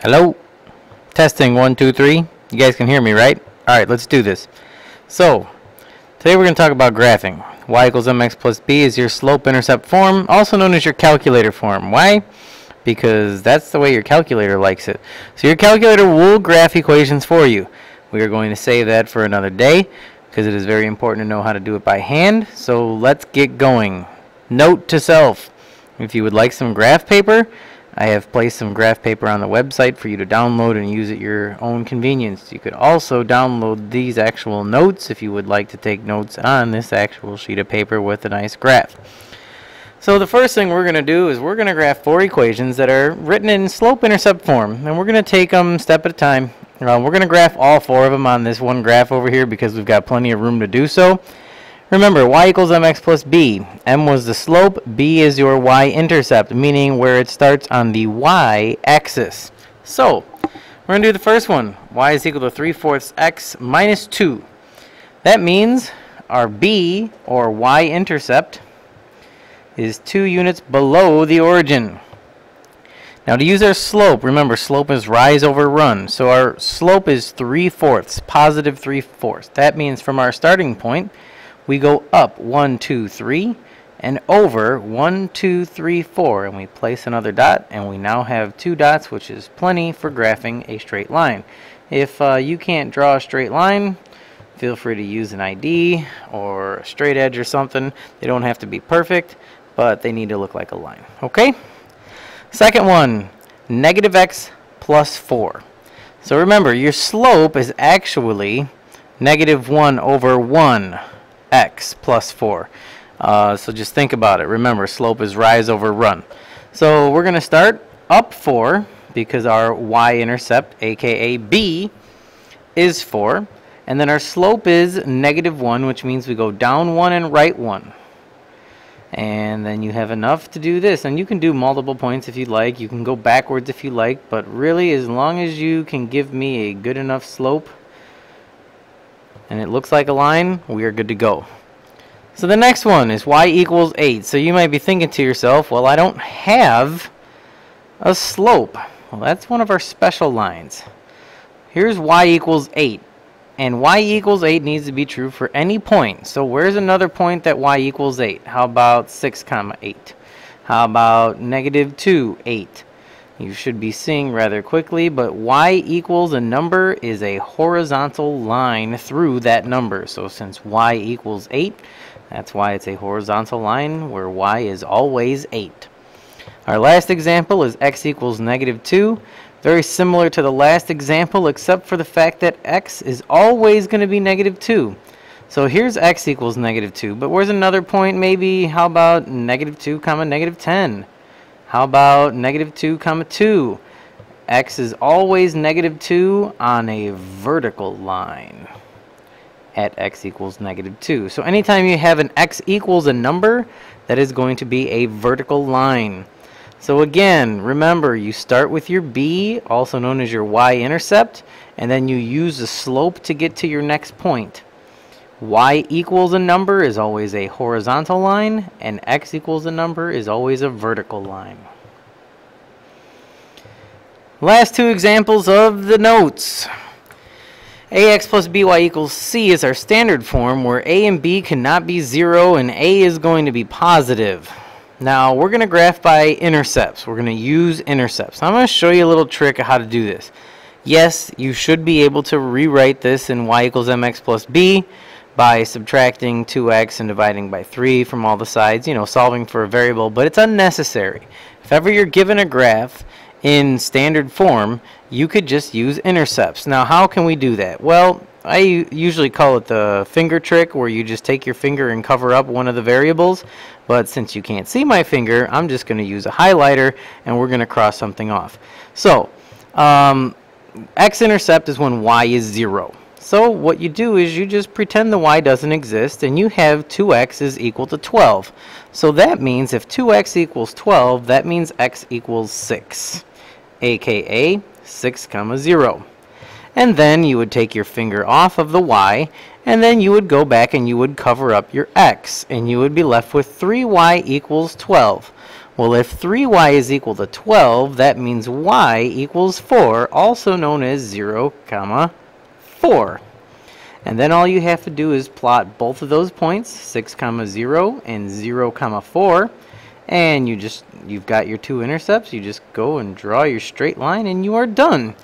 Hello? Testing 1, 2, 3. You guys can hear me, right? Alright, let's do this. So, today we're going to talk about graphing. Y equals mx plus b is your slope-intercept form, also known as your calculator form. Why? Because that's the way your calculator likes it. So your calculator will graph equations for you. We are going to save that for another day, because it is very important to know how to do it by hand. So let's get going. Note to self. If you would like some graph paper, I have placed some graph paper on the website for you to download and use at your own convenience. You could also download these actual notes if you would like to take notes on this actual sheet of paper with a nice graph. So the first thing we're going to do is we're going to graph 4 equations that are written in slope-intercept form. And we're going to take them step at a time. We're going to graph all 4 of them on this one graph over here because we've got plenty of room to do so. Remember, y equals mx plus b. M was the slope, b is your y-intercept, meaning where it starts on the y-axis. So, we're going to do the first one. Y is equal to 3/4 x minus 2. That means our b, or y-intercept, is 2 units below the origin. Now to use our slope, remember slope is rise over run. So our slope is 3/4, positive 3/4. That means from our starting point, we go up 1, 2, 3, and over 1, 2, 3, 4, and we place another dot, and we now have 2 dots, which is plenty for graphing a straight line. If you can't draw a straight line, feel free to use an ID or a straight edge or something. They don't have to be perfect, but they need to look like a line. Okay? Second one, negative x plus 4. So remember, your slope is actually negative 1 over 1. X plus 4. So just think about it. Remember, slope is rise over run. So we're going to start up 4 because our y-intercept, aka b, is 4. And then our slope is negative 1, which means we go down 1 and right 1. And then you have enough to do this. And you can do multiple points if you like. You can go backwards if you like. But really, as long as you can give me a good enough slope, and it looks like a line, we are good to go. So the next one is y equals 8. So you might be thinking to yourself, well, I don't have a slope. Well, that's one of our special lines. Here's y equals 8. And y equals 8 needs to be true for any point. So where's another point that y equals 8? How about 6, 8? How about negative 2, 8? You should be seeing rather quickly, but y equals a number is a horizontal line through that number. So since y equals 8, that's why it's a horizontal line where y is always 8. Our last example is x equals negative 2. Very similar to the last example, except for the fact that x is always going to be negative 2. So here's x equals negative 2, but where's another point maybe? How about negative 2, negative 10? How about negative 2, 2? X is always negative 2 on a vertical line at x equals negative 2. So anytime you have an x equals a number, that is going to be a vertical line. So again, remember, you start with your b, also known as your y-intercept, and then you use the slope to get to your next point. Y equals a number is always a horizontal line, and x equals a number is always a vertical line. Last 2 examples of the notes. Ax plus by equals c is our standard form where a and b cannot be 0 and a is going to be positive. Now we're going to graph by intercepts. We're going to use intercepts. Now, I'm going to show you a little trick of how to do this. Yes, you should be able to rewrite this in y equals mx plus b by subtracting 2x and dividing by 3 from all the sides, you know, solving for a variable, but it's unnecessary. If ever you're given a graph in standard form, you could just use intercepts. Now, how can we do that? Well, I usually call it the finger trick, where you just take your finger and cover up one of the variables, but since you can't see my finger, I'm just going to use a highlighter, and we're going to cross something off. So, x-intercept is when y is 0. So what you do is you just pretend the y doesn't exist, and you have 2x is equal to 12. So that means if 2x equals 12, that means x equals 6, aka 6, 0. And then you would take your finger off of the y, and then you would go back and you would cover up your x, and you would be left with 3y equals 12. Well, if 3y is equal to 12, that means y equals 4, also known as 0, 4. And then all you have to do is plot both of those points, 6, 0 and 0, 4, and you've got your two intercepts. You just go and draw your straight line and you are done.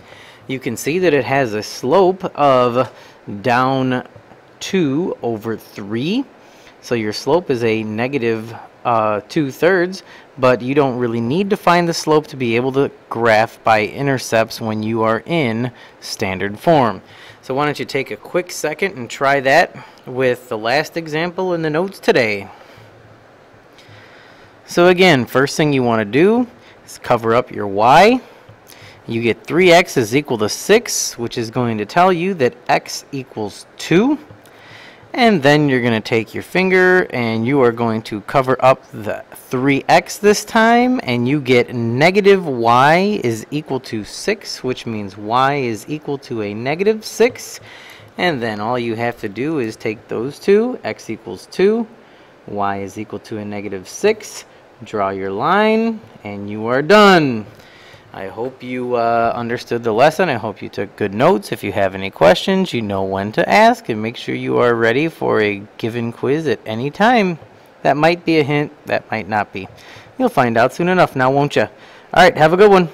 You can see that it has a slope of down 2 over 3. So your slope is a negative 2/3, but you don't really need to find the slope to be able to graph by intercepts when you are in standard form. So why don't you take a quick second and try that with the last example in the notes today. So again, first thing you want to do is cover up your y. You get 3x is equal to 6, which is going to tell you that x equals 2. And then you're going to take your finger and you are going to cover up the 3x this time, and you get negative y is equal to 6, which means y is equal to a negative 6. And then all you have to do is take those two, x equals 2, y is equal to a negative 6, draw your line, and you are done. I hope you understood the lesson. I hope you took good notes. If you have any questions, you know when to ask, and make sure you are ready for a given quiz at any time. That might be a hint, that might not be. You'll find out soon enough now, won't you? All right, have a good one.